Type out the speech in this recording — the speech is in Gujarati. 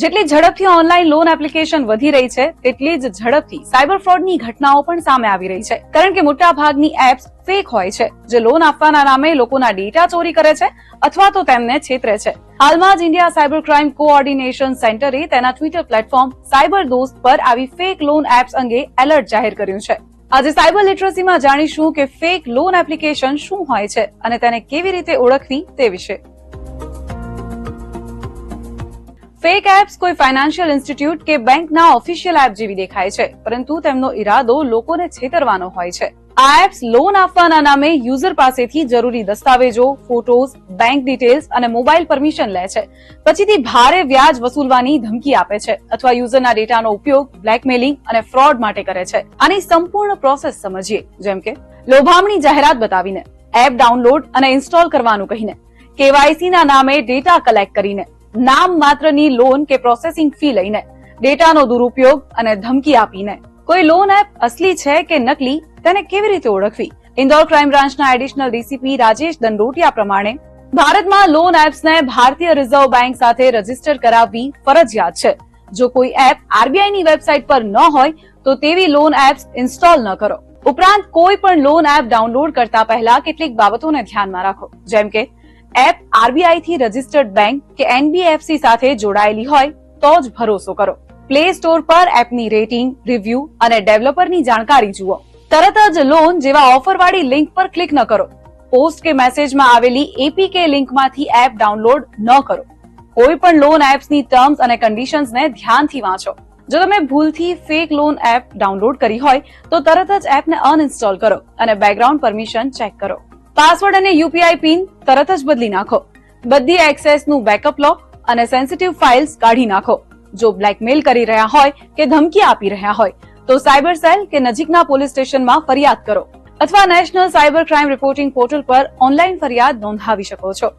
જેટલી ઝડપથી ઓનલાઈન લોન એપ્લિકેશન વધી રહી છે તેટલી જ ઝડપથી સાયબર ફ્રોડની ઘટનાઓ પણ સામે આવી રહી છે, કારણ કે મોટા ભાગની એપ્સ ફેક હોય છે, જે લોન આપવાના નામે લોકોના ડેટા ચોરી કરે છે અથવા તો તેમને છેતરે છે. હાલમાં જ ઇન્ડિયા સાયબર ક્રાઇમ કોઓર્ડિનેશન સેન્ટરે તેના ટ્વિટર પ્લેટફોર્મ સાયબર દોસ્ત પર આવી ફેક લોન એપ્સ અંગે એલર્ટ જાહેર કર્યું છે. આજે સાયબર લિટરસીમાં જાણીશું કે ફેક લોન એપ્લિકેશન શું હોય છે અને તેને કેવી રીતે ઓળખવી તે વિશે. ફેક એપ્સ કોઈ ફાઇનાન્શિયલ ઇન્સ્ટિટ્યૂટ કે બેંકના ઓફિશિયલ એપ જેવી દેખાય છે, પરંતુ તેમનો ઈરાદો લોકોને છેતરવાનો હોય છે. આ એપ્સ લોન આપવાના નામે યુઝર પાસેથી જરૂરી દસ્તાવેજો, ફોટોઝ, બેંક ડિટેલ્સ અને મોબાઈલ પરમિશન લે છે. પછીથી ભારે વ્યાજ વસૂલવાની ધમકી આપે છે અથવા યુઝરના ડેટાનો ઉપયોગ બ્લેકમેલિંગ અને ફ્રોડ માટે કરે છે. આની સંપૂર્ણ પ્રોસેસ સમજીએ, જેમ કે લોભામણી જાહેરાત બતાવીને, એપ ડાઉનલોડ અને ઇન્સ્ટોલ કરવાનું કહીને, KYC ના નામે ડેટા કલેક્ટ કરીને, નામ માત્રની લોન કે પ્રોસેસિંગ ફી લઈને, ડેટાનો દુરુપયોગ અને ધમકી આપીને. કોઈ લોન એપ અસલી છે કે નકલી તેને કેવી રીતે ઓળખવી? ઇન્દોર ક્રાઇમ બ્રાન્ચના એડિશનલ ડીસીપી રાજેશ દંડોટિયા પ્રમાણે ભારતમાં લોન એપ્સને ભારતીય રિઝર્વ બેંક સાથે રજીસ્ટર કરાવવી ફરજિયાત છે. જો કોઈ એપ RBI ની વેબસાઇટ પર ન હોય તો તેવી લોન એપ્સ ઇન્સ્ટોલ ન કરો. ઉપરાંત કોઈ પણ લોન એપ ડાઉનલોડ કરતા પહેલા કેટલીક બાબતોને ધ્યાનમાં રાખો, જેમ કે એપ RBI થી રજીસ્ટર્ડ બેંક કે NBFC સાથે જોડાયેલી હોય તો જ ભરોસો કરો. પ્લે સ્ટોર પર એપની રેટિંગ, રિવ્યુ અને ડેવલપરની જાણકારી જુઓ. તરત જ લોન જેવા ઓફરવાળી લિંક પર ક્લિક ન કરો. પોસ્ટ કે મેસેજમાં આવેલી APK લિંકમાંથી એપ ડાઉનલોડ ન કરો. કોઈ પણ લોન એપ્સની ટર્મ્સ અને કન્ડિશન્સને ધ્યાનથી વાંચો. જો તમે ભૂલથી ફેક લોન એપ ડાઉનલોડ કરી હોય તો તરત જ એપને અનઇન્સ્ટોલ કરો અને બેકગ્રાઉન્ડ પરમિશન ચેક કરો. પાસવર્ડ અને UPI પિન તરત જ બદલી નાખો. બધી એક્સેસનું બેકઅપ લો અને સેન્સિટિવ ફાઇલ્સ કાઢી નાખો. જો બ્લેકમેલ કરી રહ્યા હોય કે ધમકી આપી રહ્યા હોય તો સાયબર સેલ કે નજીકના પોલીસ સ્ટેશનમાં ફરિયાદ કરો અથવા national cyber crime reporting portal પર ઓનલાઈન ફરિયાદ નોંધાવી શકો છો.